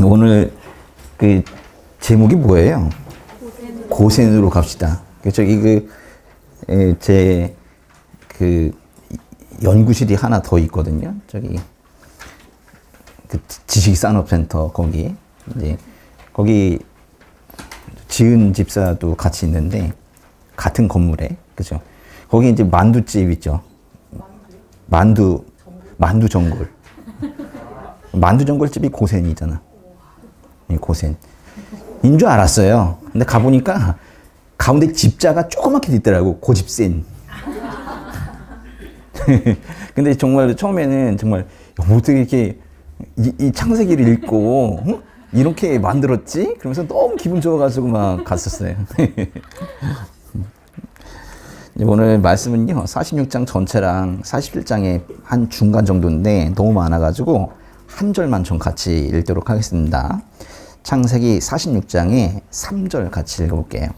오늘 그 제목이 뭐예요? 고센으로 갑시다. 저기 제 연구실이 하나 더 있거든요. 저기 그 지식산업센터 거기 이제 거기 지은 집사도 같이 있는데 같은 건물에 그죠? 거기 이제 만두집 있죠. 만두 전골. 만두 전골집이 고센이잖아. 고센. 인 줄 알았어요. 근데 가보니까 가운데 집자가 조그맣게 있더라고. 고집센. 근데 정말 처음에는 정말 어떻게 이렇게 이 창세기를 읽고 이렇게 만들었지? 그러면서 너무 기분 좋아가지고 막 갔었어요. 오늘 말씀은요 46장 전체랑 47장의 한 중간 정도인데 너무 많아가지고 한 절만 좀 같이 읽도록 하겠습니다. 창세기 46장의 3절 같이 읽어볼게요.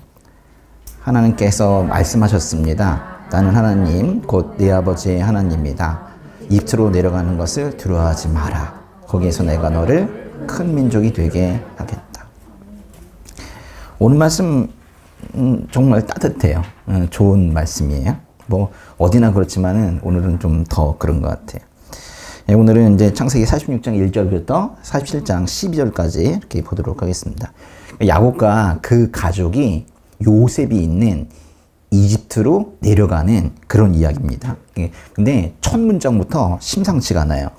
하나님께서 말씀하셨습니다. 나는 하나님 곧 네 아버지의 하나님이다. 이집트로 내려가는 것을 두려워하지 마라. 거기에서 내가 너를 큰 민족이 되게 하겠다. 오늘 말씀 정말 따뜻해요. 좋은 말씀이에요. 뭐 어디나 그렇지만은 오늘은 좀 더 그런 것 같아요. 오늘은 이제 창세기 46장 1절부터 47장 12절까지 이렇게 보도록 하겠습니다. 야곱과 그 가족이 요셉이 있는 이집트로 내려가는 그런 이야기입니다. 근데 첫 문장부터 심상치가 않아요.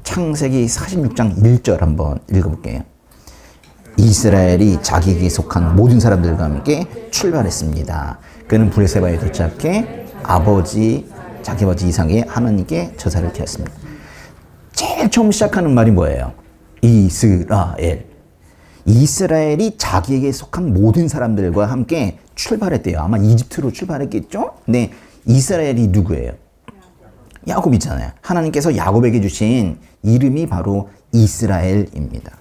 창세기 46장 1절 한번 읽어볼게요. 이스라엘이 자기에게 속한 모든 사람들과 함께 출발했습니다. 그는 브에르세바에 도착해 자기 아버지 이삭의 하나님께 제사를 드렸습니다. 제일 처음 시작하는 말이 뭐예요? 이스라엘. 이스라엘이 자기에게 속한 모든 사람들과 함께 출발했대요. 아마 이집트로 출발했겠죠? 근데 이스라엘이 누구예요? 야곱이잖아요. 하나님께서 야곱에게 주신 이름이 바로 이스라엘입니다.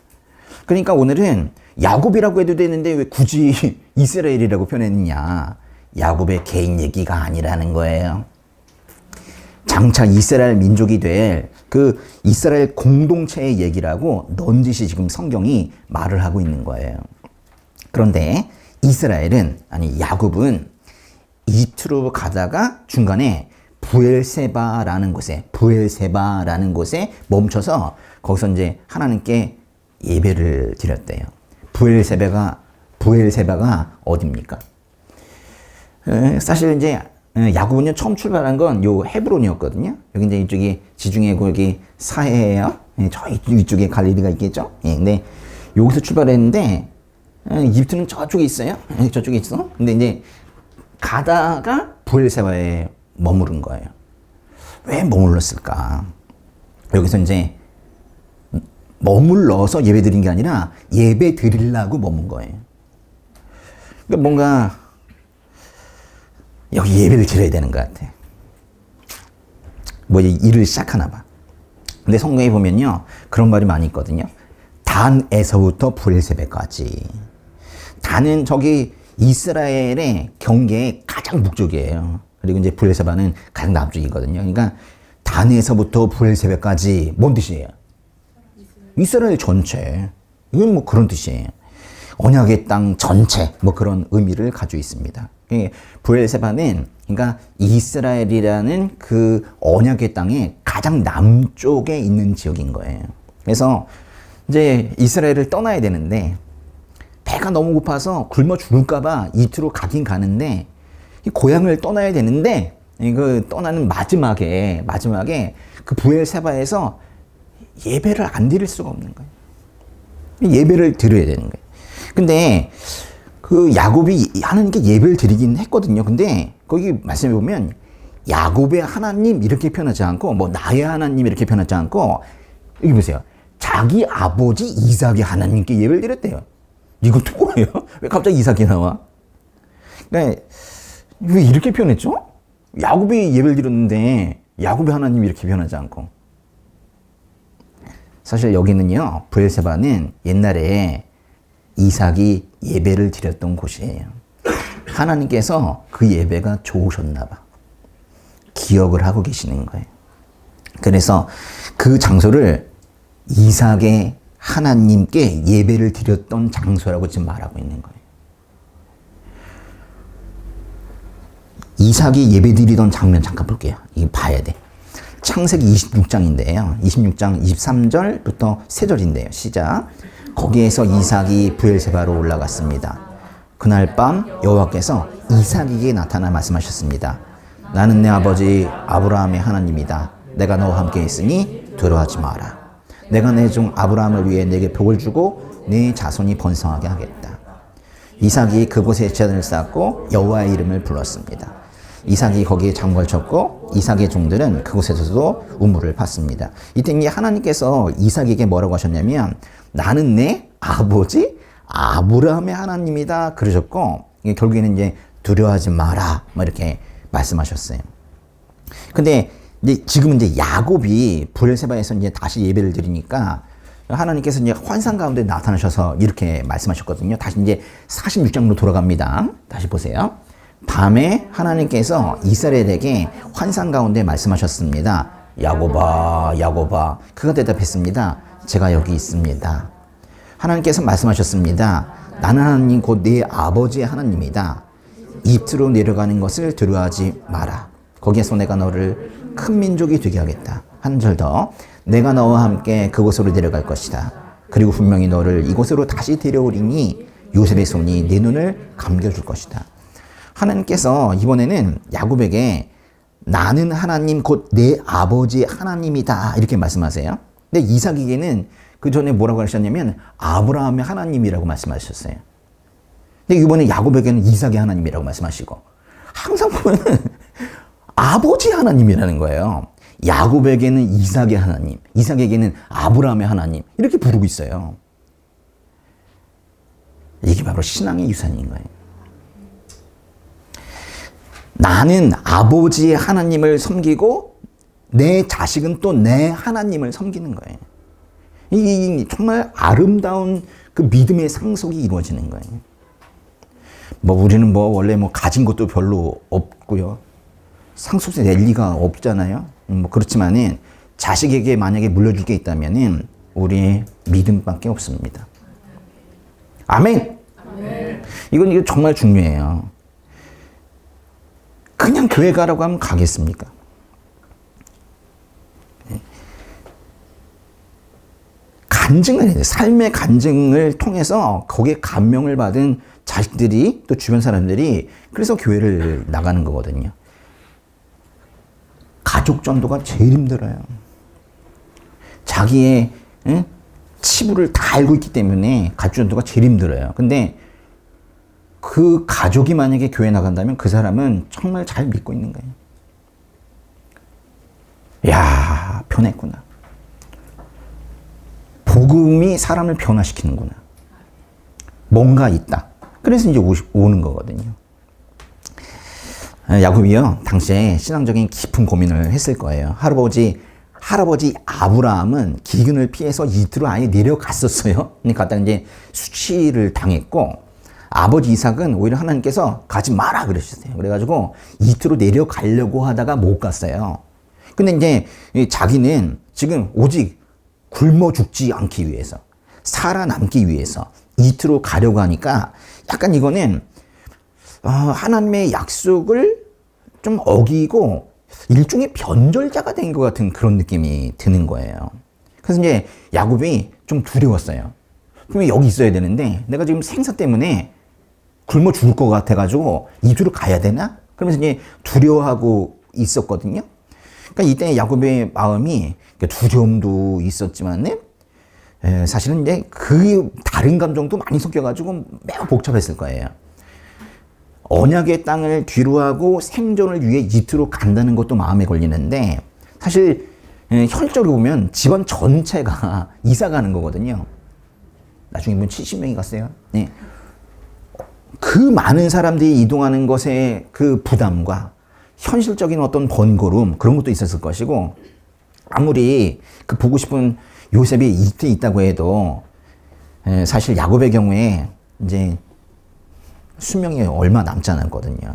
그러니까 오늘은 야곱이라고 해도 되는데 왜 굳이 이스라엘이라고 표현했느냐? 야곱의 개인 얘기가 아니라는 거예요. 장차 이스라엘 민족이 될 그 이스라엘 공동체의 얘기라고 넌지시 지금 성경이 말을 하고 있는 거예요. 그런데 야곱은 이집트로 가다가 중간에 브엘세바라는 곳에 멈춰서 거기서 이제 하나님께 예배를 드렸대요. 브엘세바가 어디입니까? 사실 이제 야곱은요 처음 출발한 건 요 헤브론이었거든요. 여기 이제 이쪽이 지중해 여기 사해예요. 저 이쪽에 갈릴리가 있겠죠. 근데 여기서 출발했는데 이집트는 저쪽에 있어요. 저쪽에 있어. 근데 이제 가다가 브엘세바에 머무른 거예요. 왜 머물렀을까? 여기서 이제 머물러서 예배 드린 게 아니라 예배 드리려고 머문 거예요. 그러니까 뭔가 여기 예배를 드려야 되는 것 같아. 뭐 일을 시작하나 봐. 근데 성경에 보면요 그런 말이 많이 있거든요. 단에서부터 브엘세바까지. 단은 저기 이스라엘의 경계의 가장 북쪽이에요. 그리고 이제 브엘세바는 가장 남쪽이거든요. 그러니까 단에서부터 브엘세바까지 뭔 뜻이에요? 이스라엘 전체. 이건 뭐 그런 뜻이에요. 언약의 땅 전체 뭐 그런 의미를 가지고 있습니다. 브엘세바는 그러니까 이스라엘이라는 그 언약의 땅의 가장 남쪽에 있는 지역인 거예요. 그래서 이제 이스라엘을 떠나야 되는데 배가 너무 고파서 굶어 죽을까봐 이집트로 가긴 가는데 고향을 떠나야 되는데 그 떠나는 마지막에 그 브엘세바에서 예배를 안 드릴 수가 없는 거예요. 예배를 드려야 되는 거예요. 근데 그 야곱이 하나님께 예배를 드리긴 했거든요. 근데 거기 말씀해 보면 야곱의 하나님 이렇게 표현하지 않고 뭐 나의 하나님 이렇게 표현하지 않고 여기 보세요. 자기 아버지 이삭의 하나님께 예배를 드렸대요. 이거 또 뭐예요? 왜 갑자기 이삭이 나와? 그러니까 왜 이렇게 표현했죠? 야곱이 예배를 드렸는데 야곱의 하나님 이렇게 표현하지 않고. 사실 여기는요. 브엘세바는 옛날에 이삭이 예배를 드렸던 곳이에요. 하나님께서 그 예배가 좋으셨나 봐. 기억을 하고 계시는 거예요. 그래서 그 장소를 이삭의 하나님께 예배를 드렸던 장소라고 지금 말하고 있는 거예요. 이삭이 예배드리던 장면 잠깐 볼게요. 이거 봐야 돼. 창세기 26장인데요. 26장 23절부터 3절인데요. 시작. 거기에서 이삭이 브엘세바로 올라갔습니다. 그날 밤 여호와께서 이삭에게 나타나 말씀하셨습니다. 나는 내 아버지 아브라함의 하나님이다. 내가 너와 함께 있으니 두려워하지 마라. 내가 내 종 아브라함을 위해 내게 복을 주고 네 자손이 번성하게 하겠다. 이삭이 그곳에 제단을 쌓고 여호와의 이름을 불렀습니다. 이삭이 거기에 장막을 쳤고 이삭의 종들은 그곳에서도 우물을 팠습니다. 이때 이 하나님께서 이삭에게 뭐라고 하셨냐면 나는 내 아버지 아브라함의 하나님이다 그러셨고 결국에는 이제 두려워하지 마라 뭐 이렇게 말씀하셨어요. 근데 이제 지금은 이제 야곱이 브엘세바에서 이제 다시 예배를 드리니까 하나님께서 이제 환상 가운데 나타나셔서 이렇게 말씀하셨거든요. 다시 이제 46장으로 돌아갑니다. 다시 보세요. 밤에 하나님께서 이스라엘에게 환상 가운데 말씀하셨습니다. 야곱아, 야곱아. 그가 대답했습니다. 제가 여기 있습니다. 하나님께서 말씀하셨습니다. 나는 하나님 곧 네 아버지의 하나님이다. 이집트로 내려가는 것을 두려워하지 마라. 거기에서 내가 너를 큰 민족이 되게 하겠다. 한 절 더. 내가 너와 함께 그곳으로 내려갈 것이다. 그리고 분명히 너를 이곳으로 다시 데려오리니 요셉의 손이 네 눈을 감겨줄 것이다. 하나님께서 이번에는 야곱에게 나는 하나님 곧 내 아버지의 하나님이다 이렇게 말씀하세요. 근데 이삭에게는 그 전에 뭐라고 하셨냐면 아브라함의 하나님이라고 말씀하셨어요. 근데 이번에 야곱에게는 이삭의 하나님이라고 말씀하시고 항상 보면은 아버지 하나님이라는 거예요. 야곱에게는 이삭의 하나님, 이삭에게는 아브라함의 하나님 이렇게 부르고 있어요. 이게 바로 신앙의 유산인 거예요. 나는 아버지의 하나님을 섬기고 내 자식은 또 내 하나님을 섬기는 거예요. 이 정말 아름다운 그 믿음의 상속이 이루어지는 거예요. 뭐 우리는 뭐 원래 뭐 가진 것도 별로 없고요. 상속세 낼 리가 없잖아요. 뭐 그렇지만은 자식에게 만약에 물려줄 게 있다면은 우리의 믿음밖에 없습니다. 아멘. 아멘. 이건 정말 중요해요. 그냥 교회 가라고 하면 가겠습니까? 간증을 해야 돼요. 삶의 간증을 통해서 거기에 감명을 받은 자식들이 또 주변 사람들이 그래서 교회를 나가는 거거든요. 가족 전도가 제일 힘들어요. 자기의 치부를 다 알고 있기 때문에 가족 전도가 제일 힘들어요. 근데 그 가족이 만약에 교회 나간다면 그 사람은 정말 잘 믿고 있는 거예요. 야, 변했구나. 복음이 사람을 변화시키는구나. 뭔가 있다. 그래서 이제 오는 거거든요. 야곱이요, 당시에 신앙적인 깊은 고민을 했을 거예요. 할아버지 아브라함은 기근을 피해서 이집트로 아예 내려갔었어요. 갔다가 이제 수치를 당했고, 아버지 이삭은 오히려 하나님께서 가지 마라 그러셨어요. 그래가지고 이집트로 내려가려고 하다가 못 갔어요. 근데 이제 자기는 지금 오직 굶어 죽지 않기 위해서, 살아남기 위해서 이집트로 가려고 하니까 약간 이거는 하나님의 약속을 좀 어기고 일종의 변절자가 된 것 같은 그런 느낌이 드는 거예요. 그래서 이제 야곱이 좀 두려웠어요. 그러면 여기 있어야 되는데 내가 지금 생사 때문에 굶어 죽을 것 같아가지고 이집트로 가야 되나? 그러면서 이제 두려워하고 있었거든요. 그러니까 이때 야곱의 마음이 두려움도 있었지만 사실은 이제 그 다른 감정도 많이 섞여가지고 매우 복잡했을 거예요. 언약의 땅을 뒤로하고 생존을 위해 이집트로 간다는 것도 마음에 걸리는데 사실 혈적으로 보면 집안 전체가 이사 가는 거거든요. 나중에 보면 70명이 갔어요. 네. 그 많은 사람들이 이동하는 것의 그 부담과 현실적인 어떤 번거로움 그런 것도 있었을 것이고 아무리 그 보고 싶은 요셉이 이집트에 있다고 해도 사실 야곱의 경우에 이제 수명이 얼마 남지 않았거든요.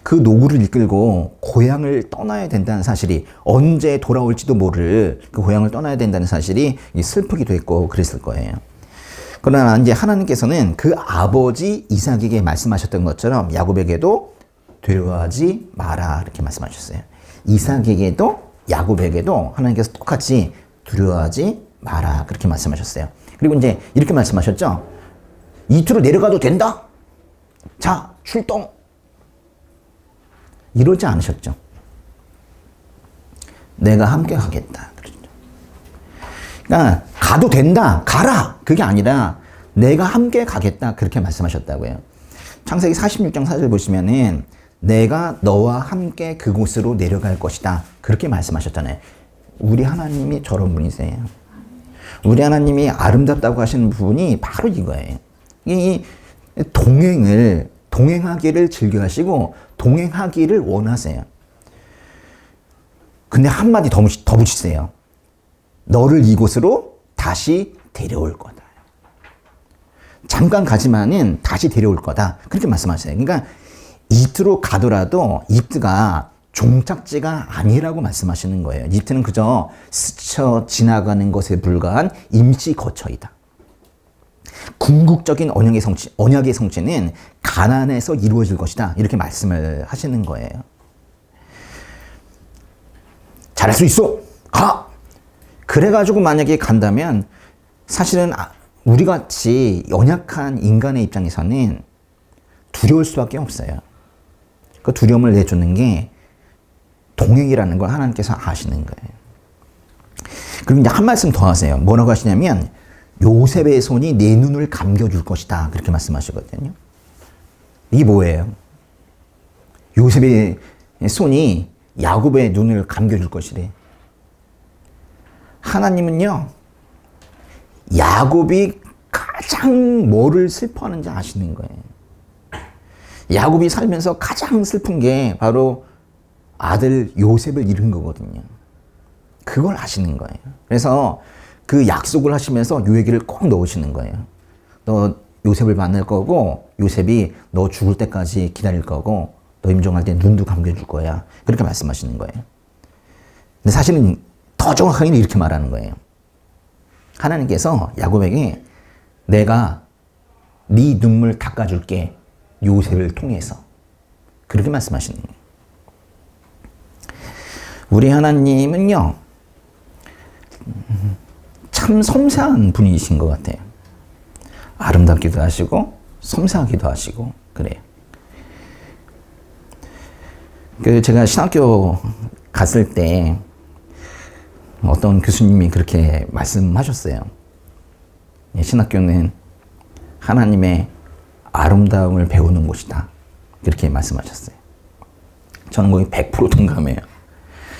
그 노구를 이끌고 고향을 떠나야 된다는 사실이, 언제 돌아올지도 모를 그 고향을 떠나야 된다는 사실이 슬프기도 했고 그랬을 거예요. 그러나 이제 하나님께서는 그 아버지 이삭에게 말씀하셨던 것처럼 야곱에게도 두려워하지 마라 이렇게 말씀하셨어요. 이삭에게도 야곱에게도 하나님께서 똑같이 두려워하지 마라 그렇게 말씀하셨어요. 그리고 이제 이렇게 말씀하셨죠. 이투로 내려가도 된다. 자, 출동. 이러지 않으셨죠. 내가 함께 가겠다. 그러니까 가도 된다. 가라. 그게 아니라 내가 함께 가겠다. 그렇게 말씀하셨다고요. 창세기 46장 4절 보시면은 내가 너와 함께 그곳으로 내려갈 것이다. 그렇게 말씀하셨잖아요. 우리 하나님이 저런 분이세요. 우리 하나님이 아름답다고 하시는 부분이 바로 이거예요. 이 동행하기를 즐겨하시고 동행하기를 원하세요. 근데 한마디 더 붙이세요. 너를 이곳으로 다시 데려올 거다. 잠깐 가지만은 다시 데려올 거다. 그렇게 말씀하세요. 그러니까 이집트로 가더라도 이집트가 종착지가 아니라고 말씀하시는 거예요. 이집트는 그저 스쳐 지나가는 것에 불과한 임시 거처이다. 궁극적인 언약의 성취는 가나안에서 이루어질 것이다. 이렇게 말씀을 하시는 거예요. 잘할 수 있어. 가. 그래가지고 만약에 간다면 사실은 우리 같이 연약한 인간의 입장에서는 두려울 수밖에 없어요. 그 두려움을 내주는 게 동행이라는 걸 하나님께서 아시는 거예요. 그리고 이제 한 말씀 더 하세요. 뭐라고 하시냐면 요셉의 손이 내 눈을 감겨줄 것이다. 그렇게 말씀하시거든요. 이게 뭐예요? 요셉의 손이 야곱의 눈을 감겨줄 것이래. 하나님은요, 야곱이 가장 뭐를 슬퍼하는지 아시는 거예요. 야곱이 살면서 가장 슬픈 게 바로 아들 요셉을 잃은 거거든요. 그걸 아시는 거예요. 그래서 그 약속을 하시면서 요 얘기를 꼭 넣으시는 거예요. 너 요셉을 만날 거고 요셉이 너 죽을 때까지 기다릴 거고 너 임종할 때 눈도 감겨줄 거야. 그렇게 말씀하시는 거예요. 근데 사실은 더 정확하게는 이렇게 말하는 거예요. 하나님께서 야곱에게 내가 네 눈물 닦아줄게. 요셉을 통해서. 그렇게 말씀하시는 거예요. 우리 하나님은요, 참 섬세한 분이신 것 같아요. 아름답기도 하시고, 섬세하기도 하시고, 그래요. 제가 신학교 갔을 때 어떤 교수님이 그렇게 말씀하셨어요. 신학교는 하나님의 아름다움을 배우는 곳이다. 그렇게 말씀하셨어요. 저는 거의 100% 동감해요.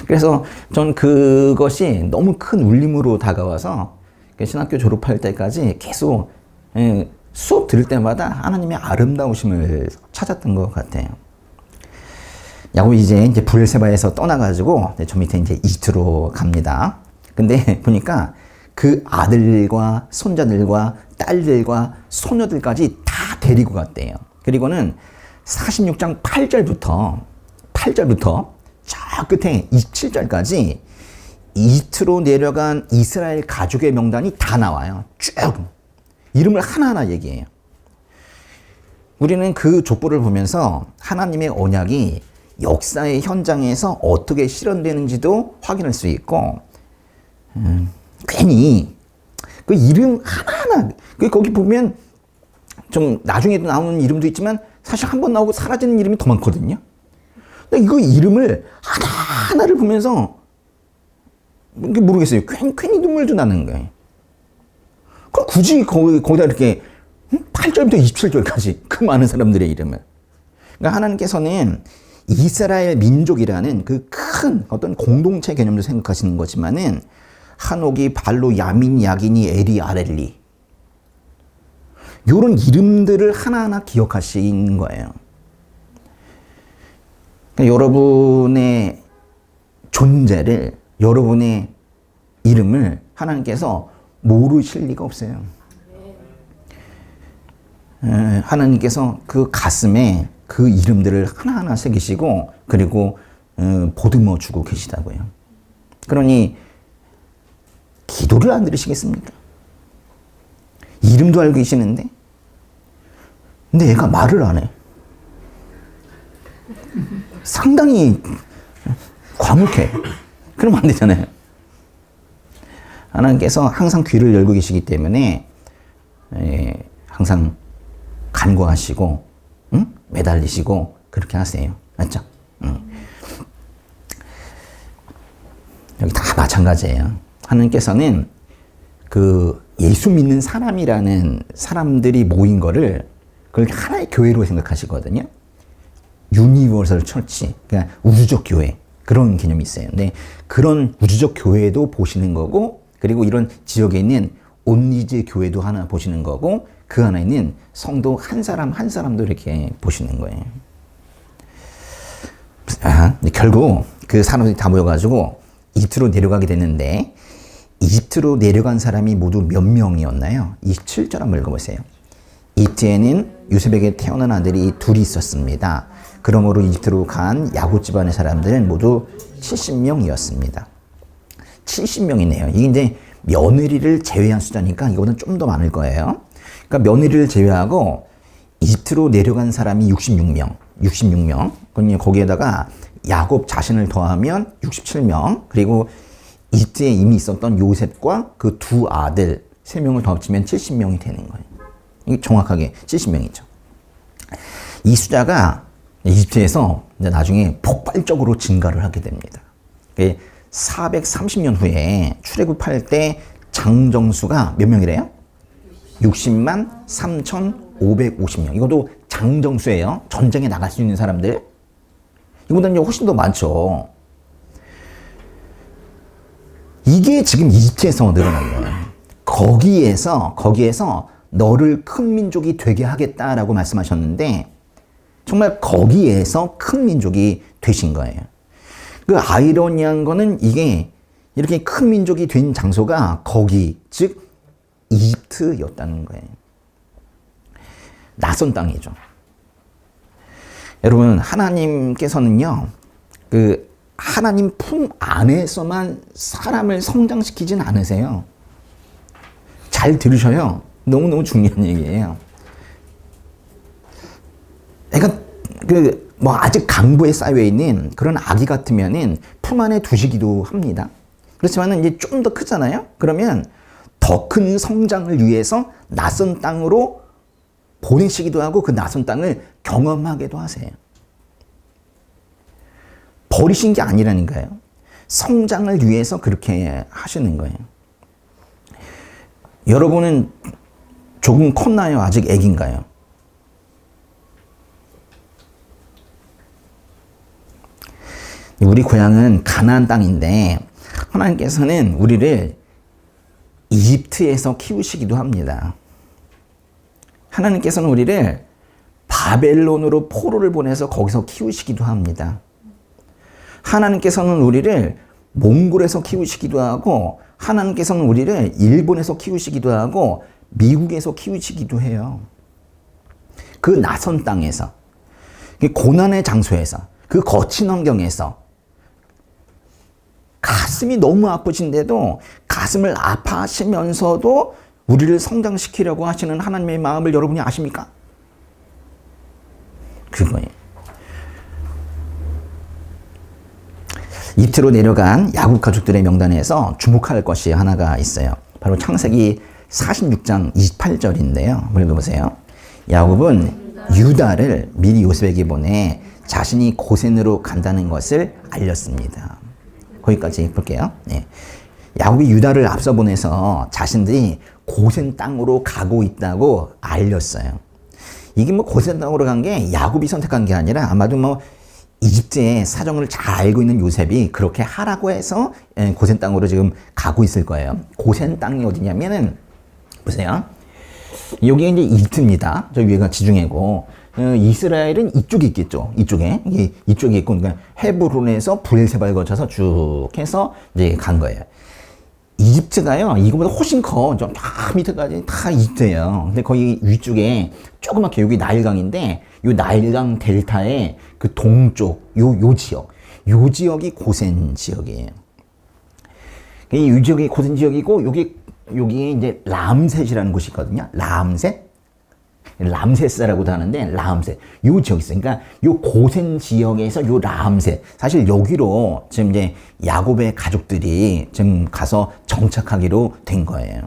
그래서 전 그것이 너무 큰 울림으로 다가와서 신학교 졸업할 때까지 계속 수업 들을 때마다 하나님의 아름다우심을 찾았던 것 같아요. 야곱이 이제 브엘세바에서 떠나가지고 저 밑에 이제 이집트로 갑니다. 근데 보니까 그 아들과 손자들과 딸들과 소녀들까지 다 데리고 갔대요. 그리고는 46장 8절부터 저 끝에 27절까지 이집트로 내려간 이스라엘 가족의 명단이 다 나와요. 쭉 이름을 하나하나 얘기해요. 우리는 그 족보를 보면서 하나님의 언약이 역사의 현장에서 어떻게 실현되는지도 확인할 수 있고, 괜히 그 이름 하나하나, 거기 보면 좀 나중에도 나오는 이름도 있지만 사실 한 번 나오고 사라지는 이름이 더 많거든요. 근데 이거 이름을 하나하나를 보면서 모르겠어요. 괜히 눈물도 나는 거예요. 그럼 굳이 거기다 이렇게 8절부터 27절까지 그 많은 사람들의 이름을. 그러니까 하나님께서는 이스라엘 민족이라는 그 큰 어떤 공동체 개념도 생각하시는 거지만은 한옥이, 발로, 야민, 야긴이, 에리, 아렐리 이런 이름들을 하나하나 기억하신 거예요. 그러니까 여러분의 존재를, 여러분의 이름을 하나님께서 모르실 리가 없어요. 하나님께서 그 가슴에 그 이름들을 하나하나 새기시고 그리고 보듬어 주고 계시다고요. 그러니 기도를 안 들으시겠습니까? 이름도 알고 계시는데 근데 얘가 말을 안 해. 상당히 과묵해. 그러면 안 되잖아요. 하나님께서 항상 귀를 열고 계시기 때문에 항상 간구하시고 매달리시고 그렇게 하세요. 맞죠? 여기 다 마찬가지예요. 하나님께서는 그 예수 믿는 사람이라는 사람들이 모인 거를 그걸 하나의 교회로 생각하시거든요. 유니버설 처치, 그러니까 우주적 교회 그런 개념이 있어요. 근데 그런 우주적 교회도 보시는 거고 그리고 이런 지역에 있는 온리즈 교회도 하나 보시는 거고 그 안에 있는 성도 한 사람 한 사람도 이렇게 보시는 거예요. 결국 그 사람들이 다 모여가지고 이집트로 내려가게 됐는데 이집트로 내려간 사람이 모두 몇 명이었나요? 27절 한번 읽어보세요. 이집트에는 요셉에게 태어난 아들이 둘이 있었습니다. 그러므로 이집트로 간 야곱 집안의 사람들은 모두 70명이었습니다. 70명이네요. 이게 이제 며느리를 제외한 숫자니까 이거보다 좀 더 많을 거예요. 그러니까 며느리를 제외하고 이집트로 내려간 사람이 66명. 거기에다가 야곱 자신을 더하면 67명. 그리고 이집트에 이미 있었던 요셉과 그 두 아들 3명을 더 합치면 70명이 되는 거예요. 이게 정확하게 70명이죠. 이 숫자가 이집트에서 나중에 폭발적으로 증가를 하게 됩니다. 430년 후에 출애굽할 때 장정수가 몇 명이래요? 60만 3,550명. 이것도 장정수예요. 전쟁에 나갈 수 있는 사람들. 이보다 이제 훨씬 더 많죠. 이게 지금 이집트에서 늘어난 거예요. 거기에서 너를 큰 민족이 되게 하겠다라고 말씀하셨는데 정말 거기에서 큰 민족이 되신 거예요. 그 아이러니한 거는 이게 이렇게 큰 민족이 된 장소가 거기, 즉 이집트였다는 거예요. 낯선 땅이죠. 여러분, 하나님께서는요, 그 하나님 품 안에서만 사람을 성장시키진 않으세요. 잘 들으셔요. 너무너무 중요한 얘기예요. 그러니까 아직 강부에 쌓여 있는 그런 아기 같으면은 품 안에 두시기도 합니다. 그렇지만은 이제 좀 더 크잖아요. 그러면 더 큰 성장을 위해서 낯선 땅으로 보내시기도 하고 그 낯선 땅을 경험하게도 하세요. 버리신 게 아니라니까요. 성장을 위해서 그렇게 하시는 거예요. 여러분은 조금 컸나요? 아직 애기인가요? 우리 고향은 가나안 땅인데 하나님께서는 우리를 이집트에서 키우시기도 합니다. 하나님께서는 우리를 바벨론으로 포로를 보내서 거기서 키우시기도 합니다. 하나님께서는 우리를 몽골에서 키우시기도 하고 하나님께서는 우리를 일본에서 키우시기도 하고 미국에서 키우시기도 해요. 그 낯선 땅에서, 그 고난의 장소에서, 그 거친 환경에서 가슴이 너무 아프신데도 가슴을 아파하시면서도 우리를 성장시키려고 하시는 하나님의 마음을 여러분이 아십니까? 그거예요. 이집트로 내려간 야곱 가족들의 명단에서 주목할 것이 하나가 있어요. 바로 창세기 46장 28절인데요. 한번 읽어보세요. 야곱은 유다를 미리 요셉에게 보내 자신이 고센으로 간다는 것을 알렸습니다. 거기까지 볼게요. 네. 야곱이 유다를 앞서 보내서 자신들이 고센 땅으로 가고 있다고 알렸어요. 이게 고센 땅으로 간 게 야곱이 선택한 게 아니라 아마도 이집트의 사정을 잘 알고 있는 요셉이 그렇게 하라고 해서 고센 땅으로 지금 가고 있을 거예요. 고센 땅이 어디냐면은 보세요. 여기가 이제 이집트입니다. 저 위에가 지중해고 이스라엘은 이쪽에 있겠죠. 이쪽에 있고 그러니까 헤브론에서 브엘세바를 거쳐서 쭉 해서 이제 간 거예요. 이집트가요, 이거보다 훨씬 커. 저 밑에까지 다 이집트예요. 근데 거기 위쪽에 조그맣게 여기 나일강인데 요 나일강 델타의 그 동쪽 요 지역, 요 지역이 고센 지역이에요. 이 지역이 고센 지역이고 여기 이제 람셋이라는 곳이 있거든요. 람세스라고도 하는데 람셋 요 지역이 있어요. 그러니까 요 고센 지역에서 요 람셋 사실 여기로 지금 이제 야곱의 가족들이 지금 가서 정착하기로 된 거예요.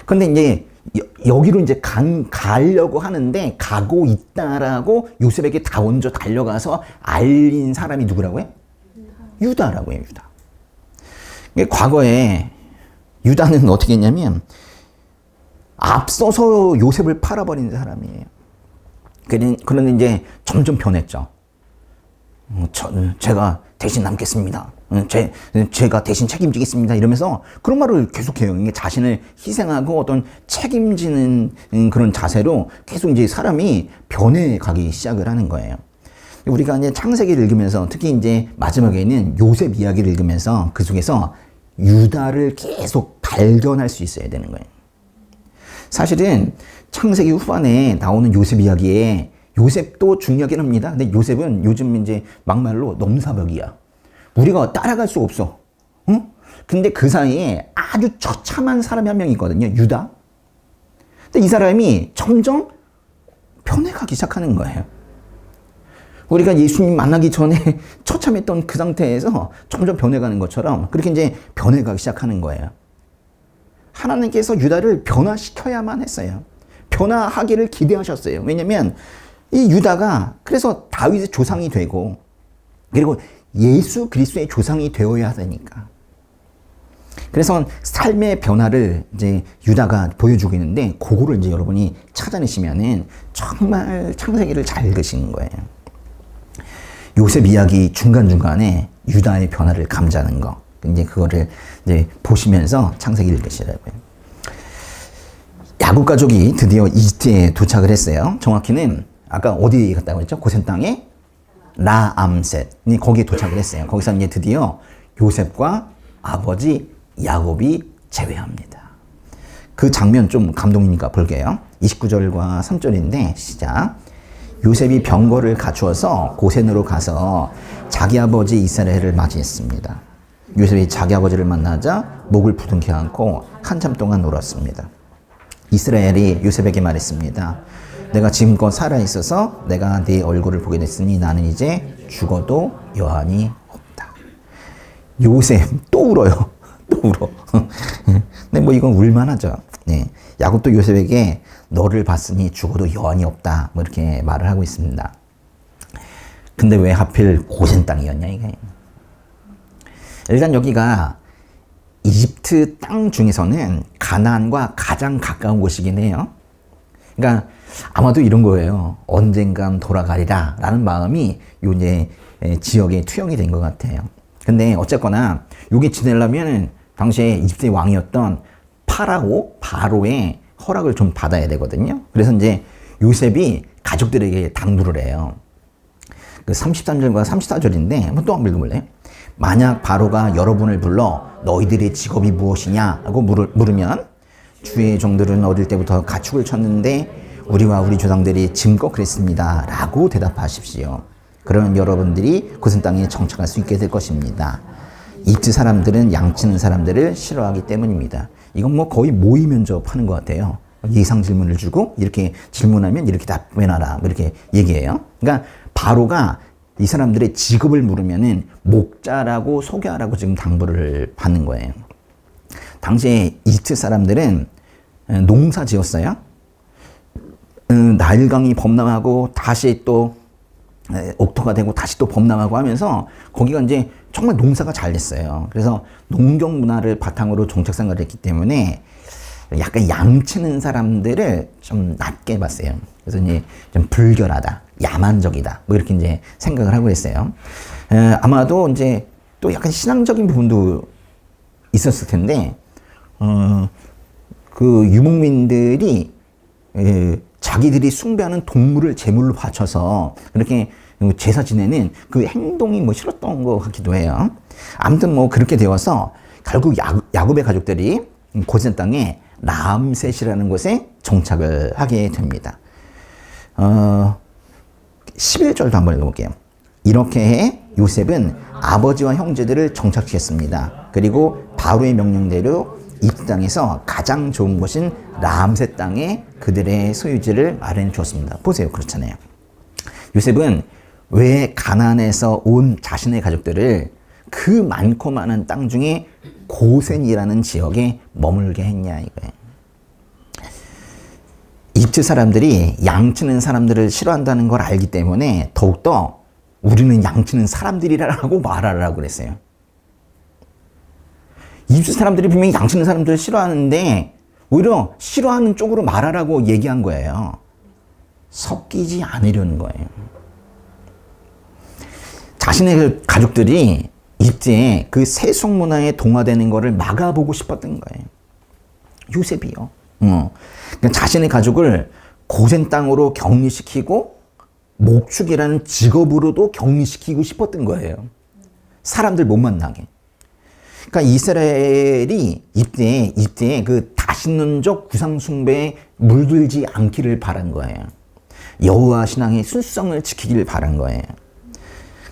그런데 이제 여기로 이제 가려고 하는데 가고 있다라고 요셉에게 다 먼저 달려가서 알린 사람이 누구라고 해? 유다라고 해요. 유다. 과거에 유다는 어떻게 했냐면 앞서서 요셉을 팔아버린 사람이에요. 그런데 이제 점점 변했죠. 제가 대신 남겠습니다. 제가 대신 책임지겠습니다. 이러면서 그런 말을 계속해요. 이게 자신을 희생하고 어떤 책임지는 그런 자세로 계속 이제 사람이 변해가기 시작을 하는 거예요. 우리가 이제 창세기를 읽으면서 특히 이제 마지막에는 요셉 이야기를 읽으면서 그 속에서 유다를 계속 발견할 수 있어야 되는 거예요. 사실은 창세기 후반에 나오는 요셉 이야기에 요셉도 중요하긴 합니다. 근데 요셉은 요즘 이제 막말로 넘사벽이야. 우리가 따라갈 수 없어. 응? 근데 그 사이에 아주 처참한 사람이 한 명 있거든요. 유다. 근데 이 사람이 점점 변해가기 시작하는 거예요. 우리가 예수님 만나기 전에 처참했던 그 상태에서 점점 변해가는 것처럼 그렇게 이제 변해가기 시작하는 거예요. 하나님께서 유다를 변화시켜야만 했어요. 변화하기를 기대하셨어요. 왜냐면 이 유다가 그래서 다윗의 조상이 되고 그리고 예수 그리스도의 조상이 되어야 되니까. 그래서 삶의 변화를 이제 유다가 보여주고 있는데 그거를 이제 여러분이 찾아내시면은 정말 창세기를 잘 읽으시는 거예요. 요셉 이야기 중간중간에 유다의 변화를 감지하는 거. 이제 그거를 이제 보시면서 창세기를 읽으시라고요. 야곱 가족이 드디어 이집트에 도착을 했어요. 정확히는 아까 어디 갔다고 했죠? 고센 땅에 라암셋. 거기에 도착을 했어요. 거기서 이제 드디어 요셉과 아버지 야곱이 재회합니다. 그 장면 좀 감동이니까 볼게요. 29절과 3절인데 시작. 요셉이 병거를 갖추어서 고센으로 가서 자기 아버지 이스라엘을 맞이했습니다. 요셉이 자기 아버지를 만나자 목을 부둥켜 안고 한참 동안 울었습니다. 이스라엘이 요셉에게 말했습니다. 내가 지금껏 살아있어서 내가 네 얼굴을 보게 됐으니 나는 이제 죽어도 여한이 없다. 요셉 또 울어요. 또 울어. 근데 뭐 이건 울만하죠. 네. 야곱도 요셉에게 너를 봤으니 죽어도 여한이 없다. 뭐 이렇게 말을 하고 있습니다. 근데 왜 하필 고센 땅이었냐 이게. 일단 여기가 이집트 땅 중에서는 가나안과 가장 가까운 곳이긴 해요. 그러니까 아마도 이런 거예요. 언젠간 돌아가리라 라는 마음이 요 이제 지역에 투영이 된 것 같아요. 근데 어쨌거나 여기 지내려면 당시에 이집트의 왕이었던 바로의 허락을 좀 받아야 되거든요. 그래서 이제 요셉이 가족들에게 당부를 해요. 그 33절과 34절인데 한번 또 한번 읽어볼래요? 만약 바로가 여러분을 불러 너희들의 직업이 무엇이냐 하고 물으면 주의 종들은 어릴 때부터 가축을 쳤는데 우리와 우리 조상들이 짐껏 그랬습니다 라고 대답하십시오. 그러면 여러분들이 고센 땅에 정착할 수 있게 될 것입니다. 이집트 사람들은 양치는 사람들을 싫어하기 때문입니다. 이건 뭐 거의 모의 면접하는 것 같아요. 예상 질문을 주고 이렇게 질문하면 이렇게 답변하라 뭐 이렇게 얘기해요. 그러니까 바로가 이 사람들의 직업을 물으면은 목자라고 소개하라고 지금 당부를 받는 거예요. 당시에 이집트 사람들은 농사 지었어요. 나일강이 범람하고 다시 또 옥토가 되고 다시 또 범람하고 하면서 거기가 이제 정말 농사가 잘 됐어요. 그래서 농경 문화를 바탕으로 정착 생활을 했기 때문에 약간 양치는 사람들을 좀 낮게 봤어요. 그래서 이제 좀 불결하다, 야만적이다, 뭐 이렇게 이제 생각을 하고 있어요. 아마도 이제 또 약간 신앙적인 부분도 있었을 텐데, 그 유목민들이 자기들이 숭배하는 동물을 제물로 바쳐서 그렇게 제사 지내는 그 행동이 뭐 싫었던 것 같기도 해요. 아무튼 뭐 그렇게 되어서 결국 야곱의 가족들이 고센 땅에 람셋이라는 곳에 정착을 하게 됩니다. 11절도 한번 읽어볼게요. 이렇게 해 요셉은 아버지와 형제들을 정착시켰습니다. 그리고 바로의 명령대로 이집트 땅에서 가장 좋은 곳인 람셋 땅에 그들의 소유지를 마련해 주었습니다. 보세요. 그렇잖아요. 요셉은 왜 가나안에서 온 자신의 가족들을 그 많고 많은 땅 중에 고센이라는 지역에 머물게 했냐 이거예요. 이집트 사람들이 양치는 사람들을 싫어한다는 걸 알기 때문에 더욱더 우리는 양치는 사람들이라고 말하라고 그랬어요. 이집트 사람들이 분명히 양치는 사람들을 싫어하는데 오히려 싫어하는 쪽으로 말하라고 얘기한 거예요. 섞이지 않으려는 거예요. 자신의 가족들이 이집트의 그 세속 문화에 동화되는 거를 막아보고 싶었던 거예요. 요셉이요. 그러니까 자신의 가족을 고센 땅으로 격리시키고 목축이라는 직업으로도 격리시키고 싶었던 거예요. 사람들 못 만나게. 그러니까 이스라엘이 이집트의 그 다신론적 구상 숭배에 물들지 않기를 바란 거예요. 여호와 신앙의 순수성을 지키길 바란 거예요.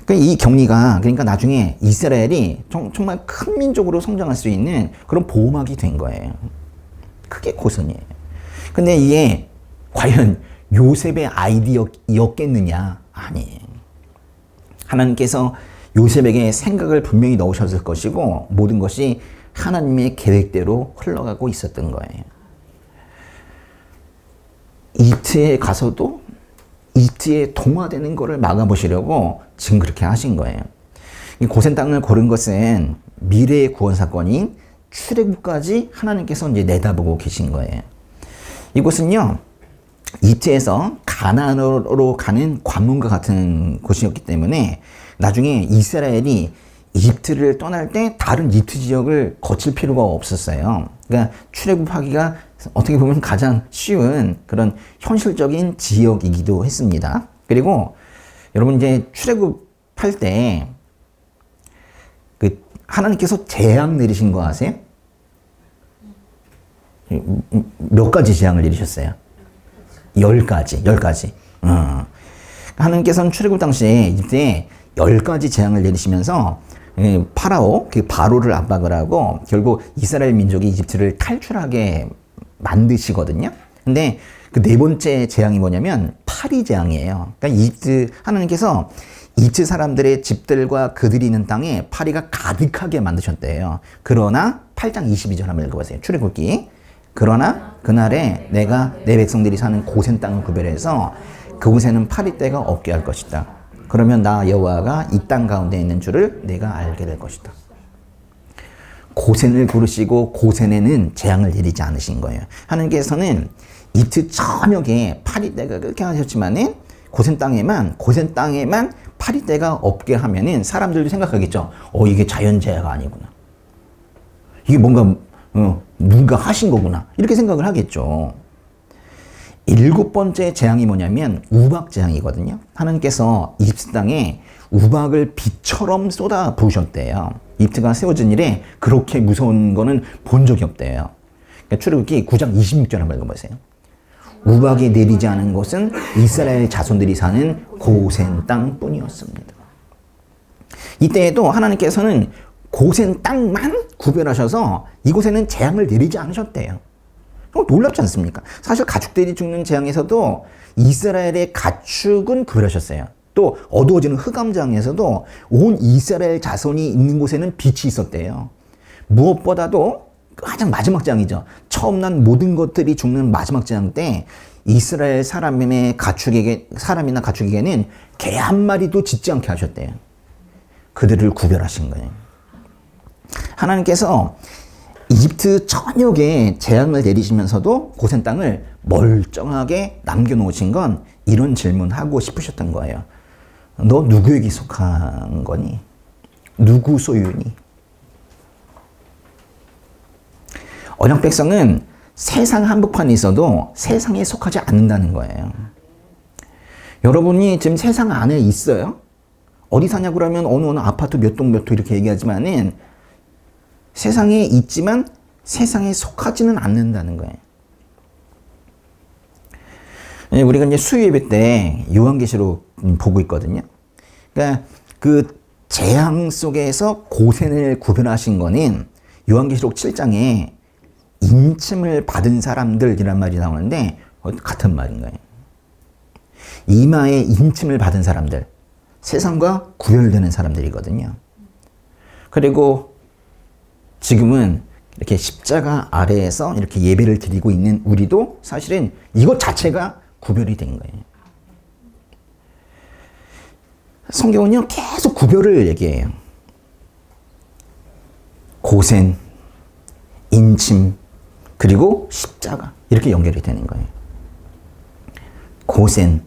그러니까 이 격리가 그러니까 나중에 이스라엘이 정말 큰 민족으로 성장할 수 있는 그런 보호막이 된 거예요. 그게 고선이에요. 근데 이게 과연 요셉의 아이디어였겠느냐? 아니에요. 하나님께서 요셉에게 생각을 분명히 넣으셨을 것이고 모든 것이 하나님의 계획대로 흘러가고 있었던 거예요. 이집트에 가서도 이집트에 동화되는 것을 막아보시려고 지금 그렇게 하신 거예요. 고센 땅을 고른 것은 미래의 구원 사건인 출애굽까지 하나님께서 이제 내다보고 계신 거예요. 이곳은요, 이집트에서 가나안으로 가는 관문과 같은 곳이었기 때문에 나중에 이스라엘이 이집트를 떠날 때 다른 이집트 지역을 거칠 필요가 없었어요. 그러니까 출애굽하기가 어떻게 보면 가장 쉬운 그런 현실적인 지역이기도 했습니다. 그리고 여러분 이제 출애굽할 때 그 하나님께서 재앙 내리신 거 아세요? 몇 가지 재앙을 내리셨어요? 10가지. 하나님께서는 출애굽 당시에 이집트에 10가지 재앙을 내리시면서 파라오, 그 바로를 압박을 하고 결국 이스라엘 민족이 이집트를 탈출하게 만드시거든요. 근데 그 네 번째 재앙이 뭐냐면 파리 재앙이에요. 그러니까 하나님께서 이집트 사람들의 집들과 그들이 있는 땅에 파리가 가득하게 만드셨대요. 그러나 8장 22절 한번 읽어보세요. 출애굽기. 그러나 그날에 내가 내 백성들이 사는 고센 땅을 구별해서 그곳에는 파리떼가 없게 할 것이다. 그러면 나 여호와가 이 땅 가운데 있는 줄을 내가 알게 될 것이다. 고센을 고르시고 고센에는 재앙을 내리지 않으신 거예요. 하나님께서는 이집트 전역에 파리떼가 그렇게 하셨지만은 고센 땅에만 파리떼가 없게 하면은 사람들도 생각하겠죠. 이게 자연재해가 아니구나. 이게 뭔가 하신 거구나. 이렇게 생각을 하겠죠. 7번째 재앙이 뭐냐면 우박 재앙이거든요. 하나님께서 이집트 땅에 우박을 비처럼 쏟아 부으셨대요. 이집트가 세워진 일에 그렇게 무서운 거는 본 적이 없대요. 그러니까 출애굽기 9장 26절 한번 읽어보세요. 우박이 내리지 않은 곳은 이스라엘 자손들이 사는 고센 땅뿐이었습니다. 이때에도 하나님께서는 고센 땅만 구별하셔서 이곳에는 재앙을 내리지 않으셨대요. 놀랍지 않습니까? 사실 가축들이 죽는 재앙에서도 이스라엘의 가축은 구별하셨어요. 또 어두워지는 흑암장에서도 온 이스라엘 자손이 있는 곳에는 빛이 있었대요. 무엇보다도 가장 마지막 재앙이죠. 처음 난 모든 것들이 죽는 마지막 재앙 때 이스라엘 사람이나 가축에게는 개 한 마리도 짖지 않게 하셨대요. 그들을 구별하신 거예요. 하나님께서 이집트 전역에 재앙을 내리시면서도 고센 땅을 멀쩡하게 남겨놓으신 건 이런 질문하고 싶으셨던 거예요. 너 누구에게 속한 거니? 누구 소유니? 언약 백성은 세상 한복판에 있어도 세상에 속하지 않는다는 거예요. 여러분이 지금 세상 안에 있어요? 어디 사냐고 그러면 어느 아파트 몇 동 몇 호 이렇게 얘기하지만은 세상에 있지만 세상에 속하지는 않는다는 거예요. 우리가 이제 수요 예배 때 요한계시록 보고 있거든요. 그러니까 그 재앙 속에서 고센을 구별하신 거는 요한계시록 7장에 인침을 받은 사람들이란 말이 나오는데 같은 말인 거예요. 이마에 인침을 받은 사람들, 세상과 구별되는 사람들이거든요. 그리고 지금은 이렇게 십자가 아래에서 이렇게 예배를 드리고 있는 우리도 사실은 이것 자체가 구별이 된 거예요. 성경은요, 계속 구별을 얘기해요. 고센, 인침, 그리고 십자가. 이렇게 연결이 되는 거예요. 고센,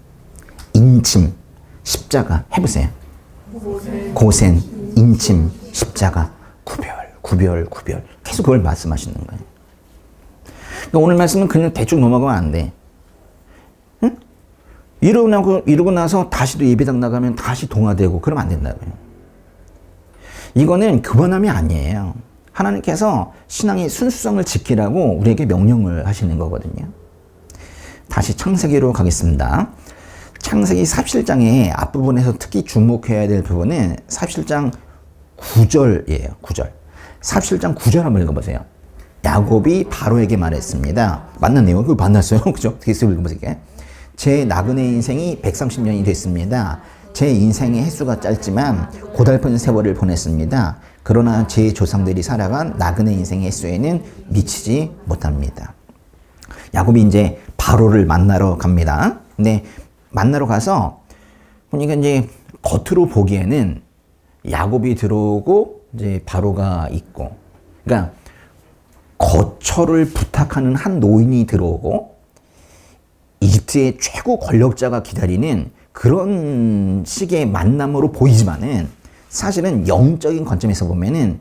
인침, 십자가. 해보세요. 고센, 인침, 십자가. 구별. 계속 그걸 말씀하시는 거예요. 그러니까 오늘 말씀은 그냥 대충 넘어가면 안 돼. 응? 이러고 나서 다시 또 예배당 나가면 다시 동화되고 그러면 안 된다고요. 이거는 교만함이 아니에요. 하나님께서 신앙의 순수성을 지키라고 우리에게 명령을 하시는 거거든요. 다시 창세기로 가겠습니다. 창세기 47장의 앞부분에서 특히 주목해야 될 부분은 47장 9절이에요. 9절. 47장 9절 한번 읽어보세요. 야곱이 바로에게 말했습니다. 만났네요. 그거 만났어요. 그죠? 계속 읽어보세요. 제 나그네 인생이 130년이 됐습니다. 제 인생의 횟수가 짧지만 고달픈 세월을 보냈습니다. 그러나 제 조상들이 살아간 나그네 인생의 횟수에는 미치지 못합니다. 야곱이 이제 바로를 만나러 갑니다. 근데 만나러 가서 보니까 이제 겉으로 보기에는 야곱이 들어오고 이제 바로가 있고, 그러니까 거처를 부탁하는 한 노인이 들어오고 이집트의 최고 권력자가 기다리는 그런 식의 만남으로 보이지만은 사실은 영적인 관점에서 보면은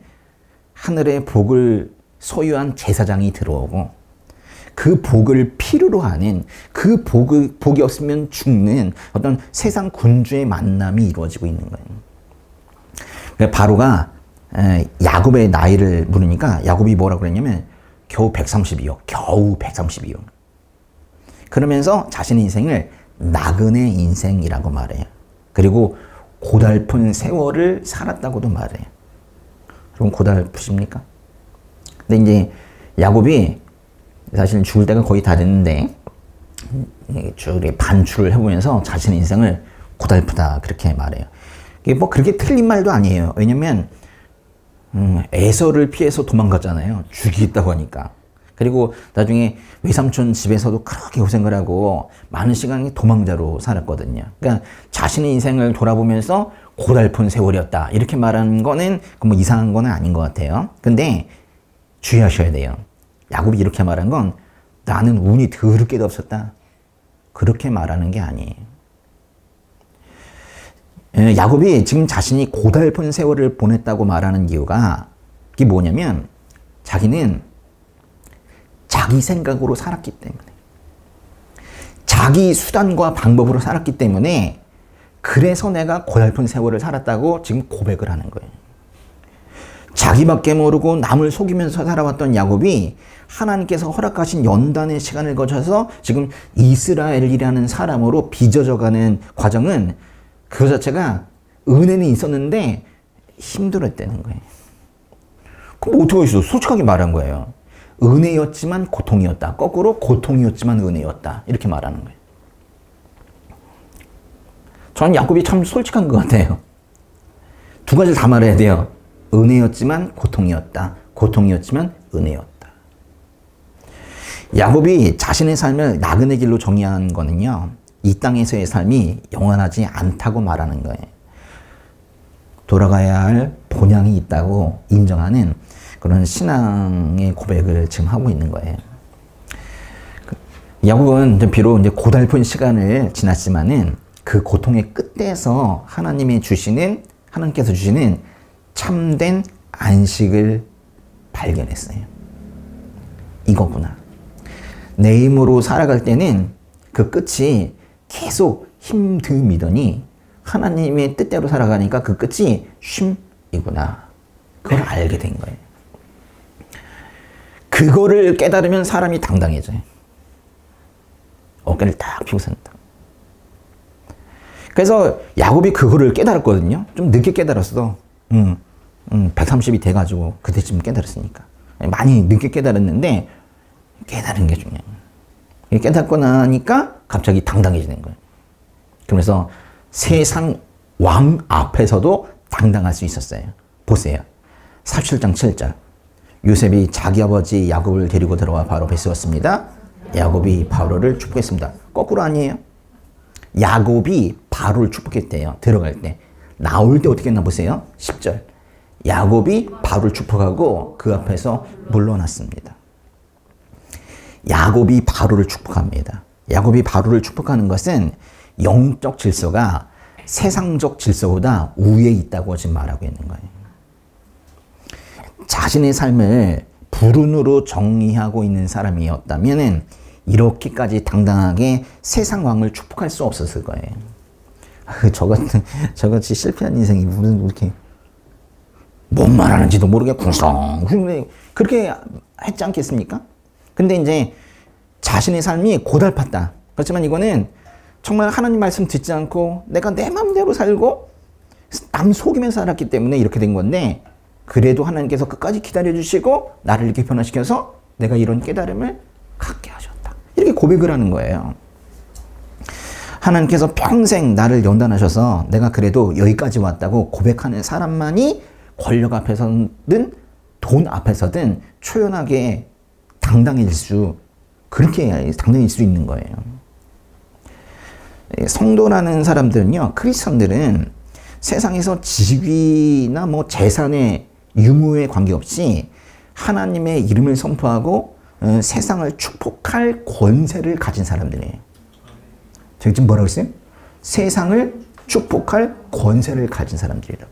하늘의 복을 소유한 제사장이 들어오고 그 복을 필요로 하는 그 복이 없으면 죽는 어떤 세상 군주의 만남이 이루어지고 있는 거예요. 바로가 야곱의 나이를 물으니까 야곱이 뭐라고 그랬냐면 겨우 130이요. 겨우 130이요. 그러면서 자신의 인생을 나그네 인생이라고 말해요. 그리고 고달픈 세월을 살았다고도 말해요. 그럼 고달프십니까? 근데 이제 야곱이 사실 죽을 때가 거의 다 됐는데 반추를 해보면서 자신의 인생을 고달프다 그렇게 말해요. 이게 뭐 그렇게 틀린 말도 아니에요. 왜냐면 에서를 피해서 도망갔잖아요. 죽이겠다고 하니까. 그리고 나중에 외삼촌 집에서도 그렇게 고생을 하고 많은 시간이 도망자로 살았거든요. 그러니까 자신의 인생을 돌아보면서 고달픈 세월이었다 이렇게 말하는 거는 뭐 이상한 거는 아닌 것 같아요. 근데 주의하셔야 돼요. 야곱이 이렇게 말한 건 나는 운이 더럽게도 없었다 그렇게 말하는 게 아니에요. 야곱이 지금 자신이 고달픈 세월을 보냈다고 말하는 이유가 그게 뭐냐면 자기는 자기 생각으로 살았기 때문에, 자기 수단과 방법으로 살았기 때문에 그래서 내가 고달픈 세월을 살았다고 지금 고백을 하는 거예요. 자기밖에 모르고 남을 속이면서 살아왔던 야곱이 하나님께서 허락하신 연단의 시간을 거쳐서 지금 이스라엘이라는 사람으로 빚어져가는 과정은 그것 자체가 은혜는 있었는데 힘들었다는 거예요. 그럼 어떻게 했어? 솔직하게 말한 거예요. 은혜였지만 고통이었다. 거꾸로 고통이었지만 은혜였다. 이렇게 말하는 거예요. 저는 야곱이 참 솔직한 것 같아요. 두 가지를 다 말해야 돼요. 은혜였지만 고통이었다. 고통이었지만 은혜였다. 야곱이 자신의 삶을 나그네 길로 정의한 거는요. 이 땅에서의 삶이 영원하지 않다고 말하는 거예요. 돌아가야 할 본향이 있다고 인정하는 그런 신앙의 고백을 지금 하고 있는 거예요. 야곱은 비록 이제 고달픈 시간을 지났지만은 그 고통의 끝에서 하나님께서 주시는 참된 안식을 발견했어요. 이거구나. 내 힘으로 살아갈 때는 그 끝이 계속 힘듦이더니 하나님의 뜻대로 살아가니까 그 끝이 쉼이구나. 그걸 알게 된 거예요. 그거를 깨달으면 사람이 당당해져요. 어깨를 딱 펴고 산다. 그래서 야곱이 그거를 깨달았거든요. 좀 늦게 깨달았어. 130이 돼가지고 그때쯤 깨달았으니까. 많이 늦게 깨달았는데 깨달은 게 중요해요. 깨닫고 나니까 갑자기 당당해지는 거예요. 그러면서 세상 왕 앞에서도 당당할 수 있었어요. 보세요. 47장 7절. 요셉이 자기 아버지 야곱을 데리고 들어와 바로 배 세웠습니다. 야곱이 바로를 축복했습니다. 거꾸로 아니에요. 야곱이 바로를 축복했대요. 들어갈 때. 나올 때 어떻게 했나 보세요. 10절. 야곱이 바로를 축복하고 그 앞에서 물러났습니다. 야곱이 바로를 축복합니다. 야곱이 바로를 축복하는 것은 영적 질서가 세상적 질서보다 우위에 있다고 지금 말하고 있는 거예요. 자신의 삶을 불운으로 정의하고 있는 사람이었다면 이렇게까지 당당하게 세상 왕을 축복할 수 없었을 거예요. 저같이 실패한 인생이 무슨 이렇게 뭔 말하는지도 모르게 궁성 그렇게 했지 않겠습니까? 근데 이제 자신의 삶이 고달팠다. 그렇지만 이거는 정말 하나님 말씀 듣지 않고 내가 내 마음대로 살고 남 속이면서 살았기 때문에 이렇게 된 건데, 그래도 하나님께서 끝까지 기다려주시고 나를 이렇게 변화시켜서 내가 이런 깨달음을 갖게 하셨다. 이렇게 고백을 하는 거예요. 하나님께서 평생 나를 연단하셔서 내가 그래도 여기까지 왔다고 고백하는 사람만이 권력 앞에서든 돈 앞에서든 초연하게 그렇게 당당해질 수 있는 거예요. 성도라는 사람들은요, 크리스천들은 세상에서 직위나 재산의 유무에 관계없이 하나님의 이름을 선포하고 세상을 축복할 권세를 가진 사람들이에요. 저기 지금 뭐라고 했어요? 세상을 축복할 권세를 가진 사람들이라고.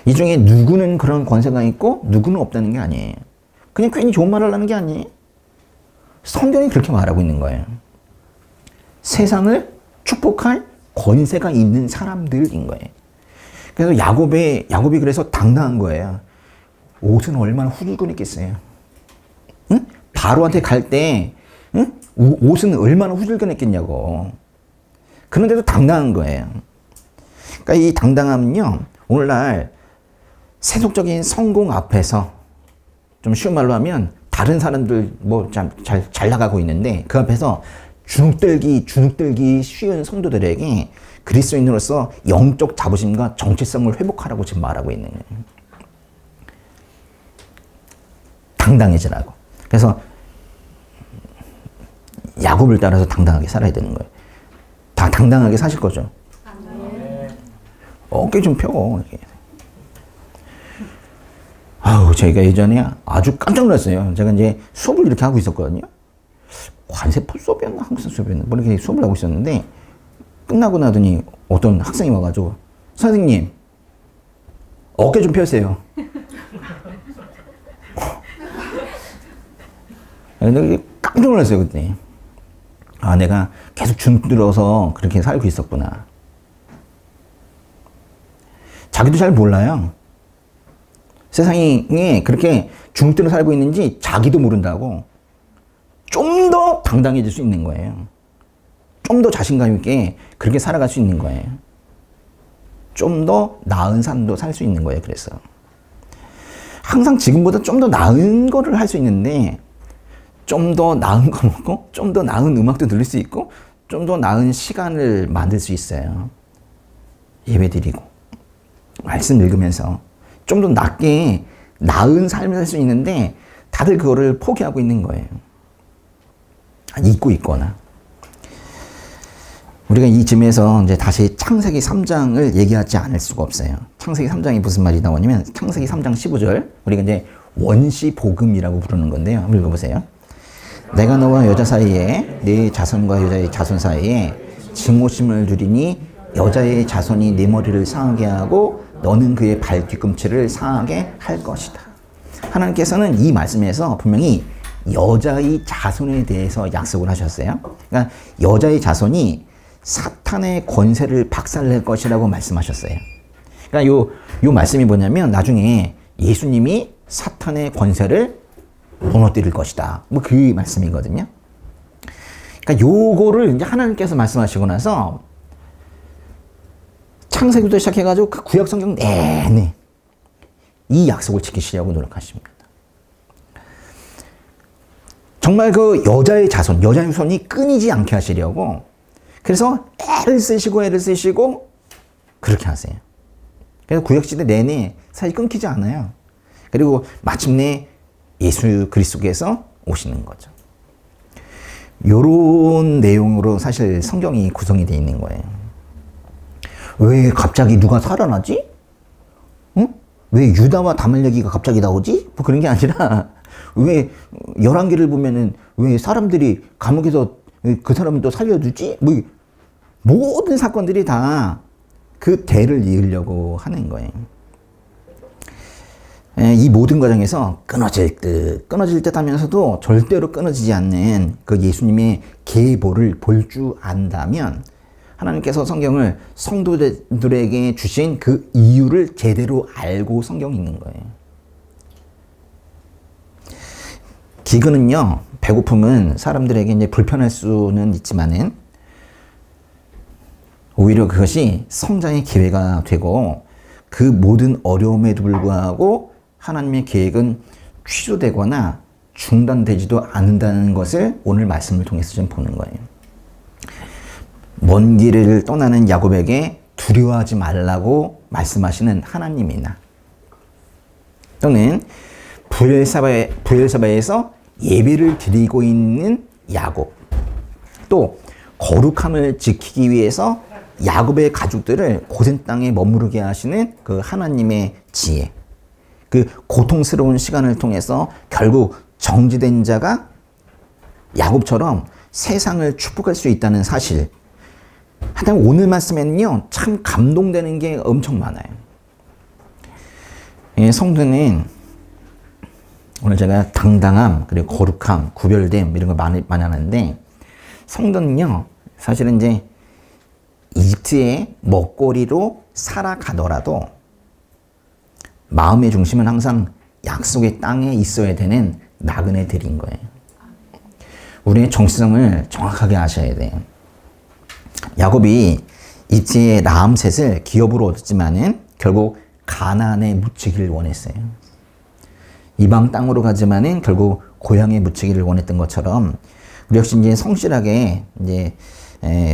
이 중에 누구는 그런 권세가 있고 누구는 없다는 게 아니에요. 그냥 괜히 좋은 말을 하는 게 아니에요. 성경이 그렇게 말하고 있는 거예요. 세상을 축복할 권세가 있는 사람들인 거예요. 그래서 야곱이 그래서 당당한 거예요. 옷은 얼마나 후줄근했겠어요. 응? 바로한테 갈 때 옷은 얼마나 후줄근했겠냐고. 그런데도 당당한 거예요. 그러니까 이 당당함은요, 오늘날 세속적인 성공 앞에서, 좀 쉬운 말로 하면 다른 사람들 잘 나가고 있는데 그 앞에서 주눅들기 쉬운 성도들에게 그리스도인으로서 영적 자부심과 정체성을 회복하라고 지금 말하고 있는 거예요. 당당해지라고. 그래서 야곱을 따라서 당당하게 살아야 되는 거예요. 다 당당하게 사실 거죠. 어깨 좀 펴고. 제가 예전에 아주 깜짝 놀랐어요. 제가 이제 수업을 이렇게 하고 있었거든요. 관세법 수업이었나 한국사 수업이었나 이렇게 수업을 하고 있었는데, 끝나고 나더니 어떤 학생이 와가지고, 선생님 어깨 좀 펴세요. 깜짝 놀랐어요 그때. 내가 계속 주눅들어서 그렇게 살고 있었구나. 자기도 잘 몰라요. 세상에 그렇게 주눅들어 살고 있는지 자기도 모른다고. 좀 더 당당해질 수 있는 거예요. 좀 더 자신감 있게 그렇게 살아갈 수 있는 거예요. 좀 더 나은 삶도 살 수 있는 거예요. 그래서 항상 지금보다 좀 더 나은 거를 할 수 있는데, 좀 더 나은 거 먹고 좀 더 나은 음악도 들을 수 있고 좀 더 나은 시간을 만들 수 있어요. 예배드리고 말씀 읽으면서 좀 더 낫게 나은 삶을 살 수 있는데, 다들 그거를 포기하고 있는 거예요. 잊고 있거나. 우리가 이쯤에서 이제 다시 창세기 3장을 얘기하지 않을 수가 없어요. 창세기 3장이 무슨 말이 나오냐면, 창세기 3장 15절, 우리가 이제 원시복음이라고 부르는 건데요. 한번 읽어보세요. 내가 너와 여자 사이에, 네 자손과 여자의 자손 사이에 증오심을 두리니 여자의 자손이 네 머리를 상하게 하고 너는 그의 발 뒤꿈치를 상하게 할 것이다. 하나님께서는 이 말씀에서 분명히 여자의 자손에 대해서 약속을 하셨어요. 그러니까 여자의 자손이 사탄의 권세를 박살낼 것이라고 말씀하셨어요. 그러니까 요 말씀이 뭐냐면, 나중에 예수님이 사탄의 권세를 무너뜨릴 것이다. 그 말씀이거든요. 그러니까 요거를 이제 하나님께서 말씀하시고 나서 창세기부터 시작해가지고 그 구약 성경 내내 이 약속을 지키시려고 노력하십니다. 정말 그 여자의 자손, 여자의 후손이 끊이지 않게 하시려고 그래서 애를 쓰시고 그렇게 하세요. 그래서 구약시대 내내 사실 끊기지 않아요. 그리고 마침내 예수 그리스도께서 오시는 거죠. 요런 내용으로 사실 성경이 구성이 되어 있는 거예요. 왜 갑자기 누가 살아나지? 응? 왜 유다와 다말렉이가 갑자기 나오지? 뭐 그런 게 아니라 왜 열왕기를 보면은 왜 사람들이 감옥에서 그 사람을 또 살려두지? 뭐 모든 사건들이 다 그 대를 이으려고 하는 거예요. 이 모든 과정에서 끊어질 듯 하면서도 절대로 끊어지지 않는 그 예수님의 계보를 볼 줄 안다면 하나님께서 성경을 성도들에게 주신 그 이유를 제대로 알고 성경이 있는 거예요. 기근은요, 배고픔은 사람들에게 이제 불편할 수는 있지만은 오히려 그것이 성장의 기회가 되고 그 모든 어려움에도 불구하고 하나님의 계획은 취소되거나 중단되지도 않는다는 것을 오늘 말씀을 통해서 좀 보는 거예요. 먼 길을 떠나는 야곱에게 두려워하지 말라고 말씀하시는 하나님이나 또는 브엘사바에서 예배를 드리고 있는 야곱 또 거룩함을 지키기 위해서 야곱의 가족들을 고센 땅에 머무르게 하시는 그 하나님의 지혜 그 고통스러운 시간을 통해서 결국 정지된 자가 야곱처럼 세상을 축복할 수 있다는 사실. 하여튼 오늘 말씀에는요, 참 감동되는 게 엄청 많아요. 성도는 오늘 제가 당당함, 그리고 거룩함, 구별됨 이런 거 많이 하는데 성도는요, 사실은 이제 이집트의 먹거리로 살아가더라도 마음의 중심은 항상 약속의 땅에 있어야 되는 나그네 들인 거예요. 우리의 정체성을 정확하게 아셔야 돼요. 야곱이 이집트의 라암셋을 기업으로 얻었지만은 결국 가나안에 묻히기를 원했어요. 이방 땅으로 가지만은 결국 고향에 묻히기를 원했던 것처럼 우리 역시 이제 성실하게 이제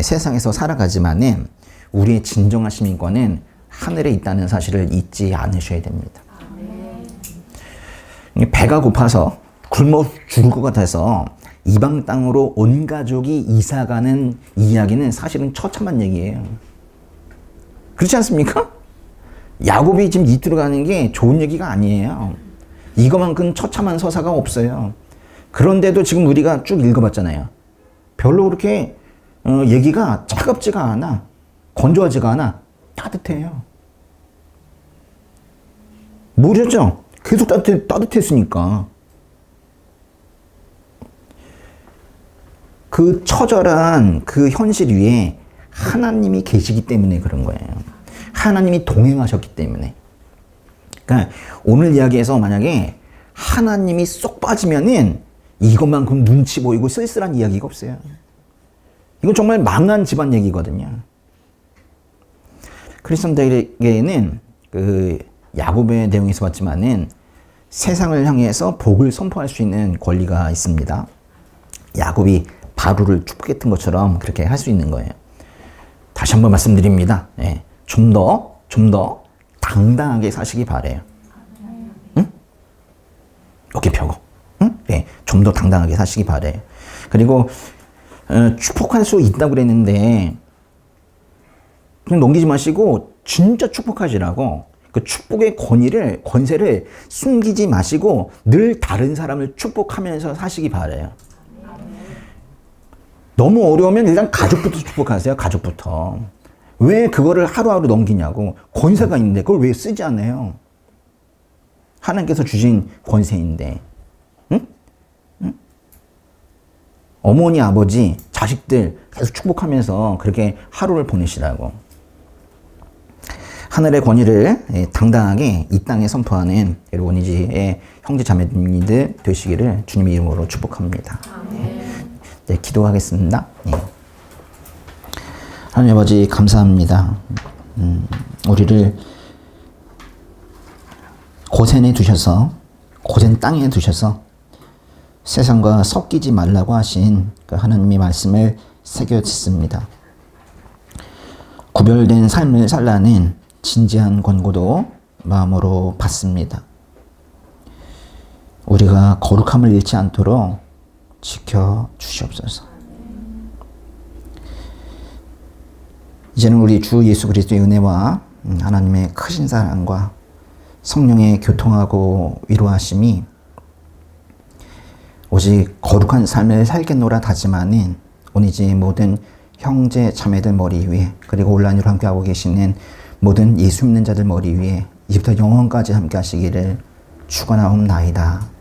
세상에서 살아가지만은 우리의 진정한 시민권은 하늘에 있다는 사실을 잊지 않으셔야 됩니다. 배가 고파서 굶어 죽을 것 같아서 이방 땅으로 온 가족이 이사가는 이야기는 사실은 처참한 얘기예요. 그렇지 않습니까? 야곱이 지금 이집트로 가는 게 좋은 얘기가 아니에요. 이거만큼 처참한 서사가 없어요. 그런데도 지금 우리가 쭉 읽어봤잖아요. 별로 그렇게 얘기가 차갑지가 않아. 건조하지가 않아. 따뜻해요. 모르셨죠? 계속 따뜻했으니까. 그 처절한 그 현실 위에 하나님이 계시기 때문에 그런 거예요. 하나님이 동행하셨기 때문에. 그러니까 오늘 이야기에서 만약에 하나님이 쏙 빠지면은 이것만큼 눈치 보이고 쓸쓸한 이야기가 없어요. 이건 정말 망한 집안 얘기거든요. 크리스천들에게는 그 야곱의 내용에서 봤지만은 세상을 향해서 복을 선포할 수 있는 권리가 있습니다. 야곱이 바로를 축복했던 것처럼 그렇게 할 수 있는 거예요. 다시 한번 말씀드립니다. 예, 좀 더 당당하게 사시기 바래요. 응? 어깨 펴고, 응? 예, 좀 더 당당하게 사시기 바래요. 그리고 축복할 수 있다고 그랬는데 그냥 넘기지 마시고 진짜 축복하시라고. 그 축복의 권세를 숨기지 마시고 늘 다른 사람을 축복하면서 사시기 바래요. 너무 어려우면 일단 가족부터 축복하세요. 가족부터. 왜 그거를 하루하루 넘기냐고. 권세가 있는데 그걸 왜 쓰지 않아요? 하나님께서 주신 권세인데. 응? 응? 어머니, 아버지, 자식들 계속 축복하면서 그렇게 하루를 보내시라고. 하늘의 권위를 당당하게 이 땅에 선포하는 여러분 이지의 형제 자매님들 되시기를 주님의 이름으로 축복합니다. 네, 기도하겠습니다. 네. 하나님 아버지 감사합니다. 우리를 고센에 두셔서, 고센 땅에 두셔서 세상과 섞이지 말라고 하신 그 하나님의 말씀을 새겼습니다. 구별된 삶을 살라는 진지한 권고도 마음으로 받습니다. 우리가 거룩함을 잃지 않도록 지켜주시옵소서. 이제는 우리 주 예수 그리스도의 은혜와 하나님의 크신 사랑과 성령의 교통하고 위로하심이 오직 거룩한 삶을 살겠노라 다짐하는 오니지 모든 형제 자매들 머리 위에, 그리고 온라인으로 함께하고 계시는 모든 예수 믿는 자들 머리 위에 이제부터 영원까지 함께 하시기를 축원하옵나이다.